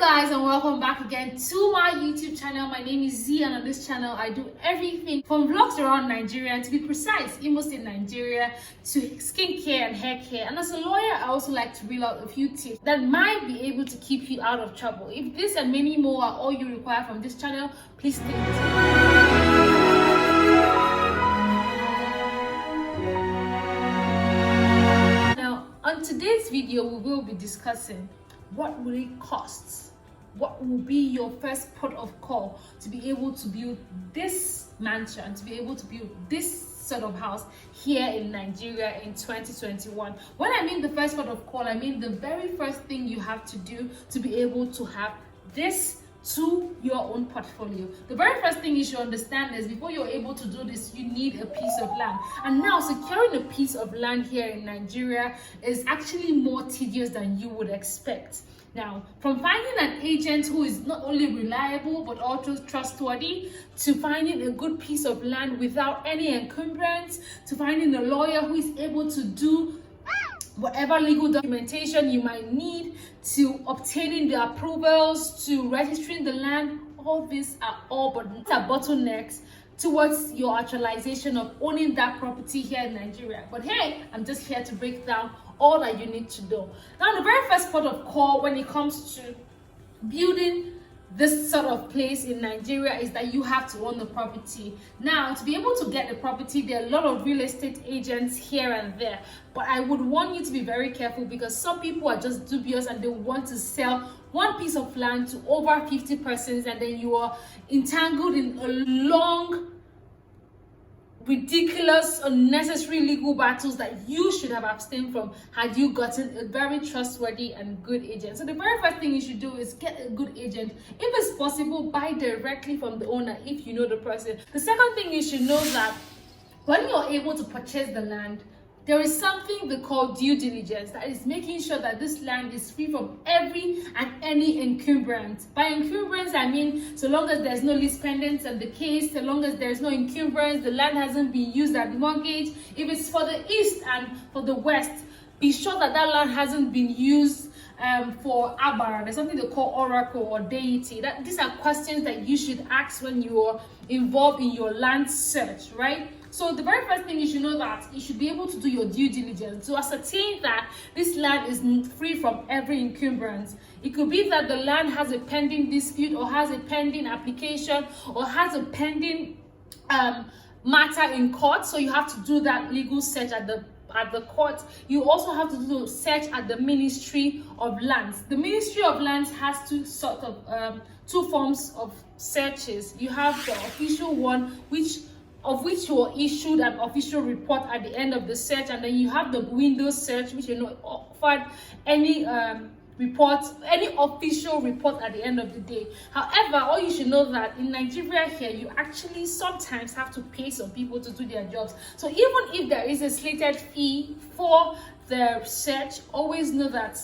Guys, and welcome back again to my YouTube channel. My name is Z, and on this channel I do everything from vlogs around Nigeria, and to be precise, Imo State, Nigeria, to skincare and hair care. And as a lawyer, I also like to reel out a few tips that might be able to keep you out of trouble. If this and many more are all you require from this channel, please stay tuned. Now, on today's video, we will be discussing what will it cost? What will be your first port of call to be able to build this mansion, to be able to build this sort of house here in Nigeria in 2021? When I mean the first port of call, I mean the very first thing you have to do to be able to have this to your own portfolio. The very first thing you should understand is before you're able to do this, you need a piece of land. And now securing a piece of land here in Nigeria is actually more tedious than you would expect. Now, from finding an agent who is not only reliable but also trustworthy, to finding a good piece of land without any encumbrance, to finding a lawyer who is able to do whatever legal documentation you might need, to obtaining the approvals, to registering the land, all these are bottlenecks towards your actualization of owning that property here in Nigeria. But hey, I'm just here to break down all that you need to do. Now, the very first port of call when it comes to building this sort of place in Nigeria is that you have to own the property. Now, to be able to get the property, there are a lot of real estate agents here and there, but I would want you to be very careful because some people are just dubious and they want to sell one piece of land to over 50 persons, and then you are entangled in a long, ridiculous, unnecessary legal battles that you should have abstained from had you gotten a very trustworthy and good agent. So the very first thing you should do is get a good agent. If it's possible, buy directly from the owner if you know the person. The second thing you should know that when you're able to purchase the land, there is something they call due diligence, that is making sure that this land is free from every and any encumbrance. By encumbrance, I mean so long as there's no lease pendants on the case, so long as there's no encumbrance, the land hasn't been used as mortgage. If it's for the east and for the west, be sure that that land hasn't been used for abara. There's something they call oracle or deity. These are questions that you should ask when you're involved in your land search, right? So the very first thing you should know that you should be able to do your due diligence to ascertain that this land is free from every encumbrance. It could be that the land has a pending dispute, or has a pending application, or has a pending matter in court. So you have to do that legal search at the court. You also have to do search at the Ministry of Lands. The Ministry of Lands has two forms of searches. You have the official one, of which you are issued an official report at the end of the search, and then you have the window search, which offered any official report at the end of the day. However, all you should know that in Nigeria here, you actually sometimes have to pay some people to do their jobs. So even if there is a slated fee for the search, always know that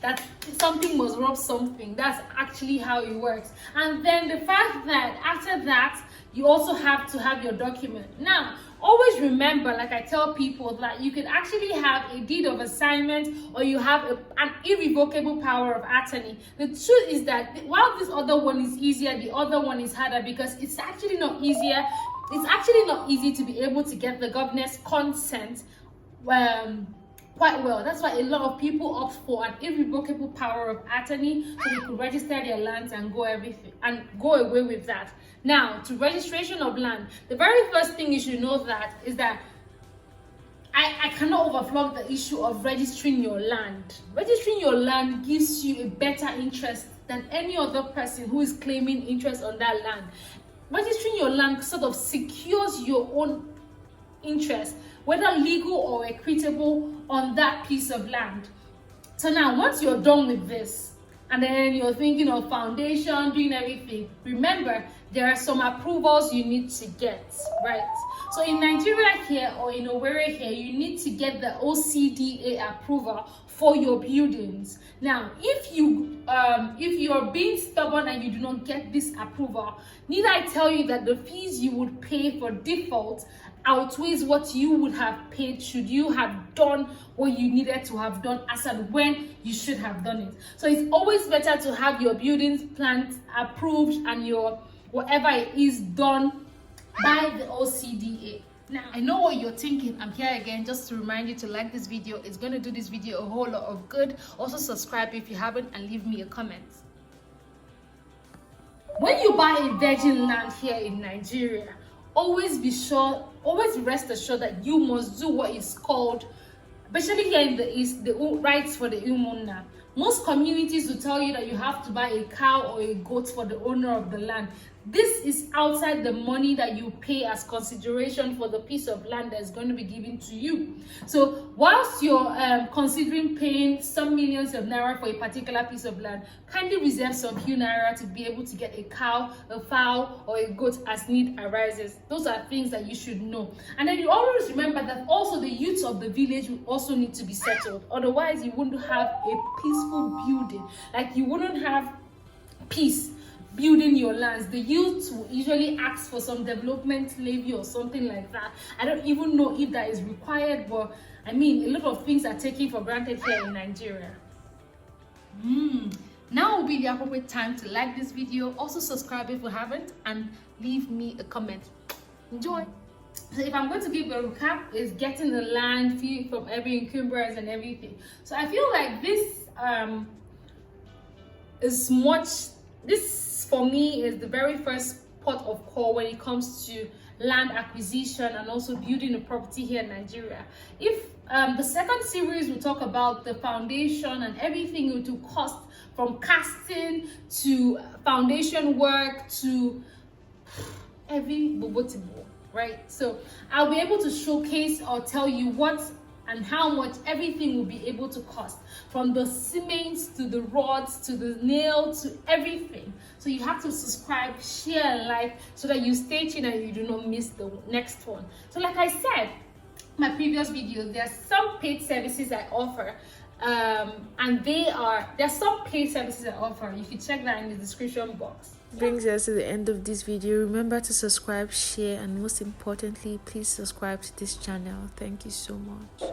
that something must rub something. That's actually how it works. And then the fact that after that, you also have to have your document. Now, always remember, like I tell people, that you can actually have a deed of assignment, or you have an irrevocable power of attorney. The truth is that while this other one is easier, the other one is harder, because it's actually not easier. It's actually not easy to be able to get the governor's consent quite well. That's why a lot of people opt for an irrevocable power of attorney, so they could register their lands and go away with that. Now, to registration of land, the very first thing you should know that is that I cannot overflow the issue of registering your land. Registering your land gives you a better interest than any other person who is claiming interest on that land. Registering your land sort of secures your own interest, whether legal or equitable, on that piece of land. So now, once you're done with this, and then you're thinking of foundation, doing everything, remember, there are some approvals you need to get, right? So in Nigeria here, or in Owerri here, you need to get the OCDA approval for your buildings. Now, if you're being stubborn and you do not get this approval, need I tell you that the fees you would pay for default outweighs what you would have paid should you have done what you needed to have done as and when you should have done it. So it's always better to have your building plans approved and your whatever it is done by the OCDA. Now, I know what you're thinking. I'm here again just to remind you to like this video. It's going to do this video a whole lot of good. Also subscribe if you haven't and leave me a comment. When you buy a virgin land here in Nigeria, always rest assured that you must do what is called, especially here in the East, the rights for the UMUNNA. Most communities will tell you that you have to buy a cow or a goat for the owner of the land. This is outside the money that you pay as consideration for the piece of land that is going to be given to you. So whilst you're considering paying some millions of naira for a particular piece of land, kindly reserve some few naira to be able to get a cow, a fowl, or a goat as need arises. Those are things that you should know. And then you always remember that also the youth of the village will also need to be settled. Otherwise, you wouldn't have a peaceful building. Like, you wouldn't have peace building your lands. The youth will usually ask for some development levy or something like that. I don't even know if that is required, but I mean, a lot of things are taken for granted here in Nigeria. Now will be the appropriate time to like this video. Also subscribe if you haven't and leave me a comment. Enjoy. So if I'm going to give a recap, is getting the land fee from every encumbrance and everything. So I feel like this for me is the very first port of call when it comes to land acquisition and also building a property here in Nigeria. If the second series will talk about the foundation and everything it will cost, from casting to foundation work to every bobotibo, right? So I'll be able to showcase or tell you what and how much everything will be able to cost, from the cement to the rods to the nail to everything. So you have to subscribe, share, and like so that you stay tuned and you do not miss the next one. So like I said, my previous videos, there are some paid services I offer, and there are some paid services I offer. You can check that in the description box. Brings us to the end of this video. Remember to subscribe, share, and most importantly, please subscribe to this channel. Thank you so much.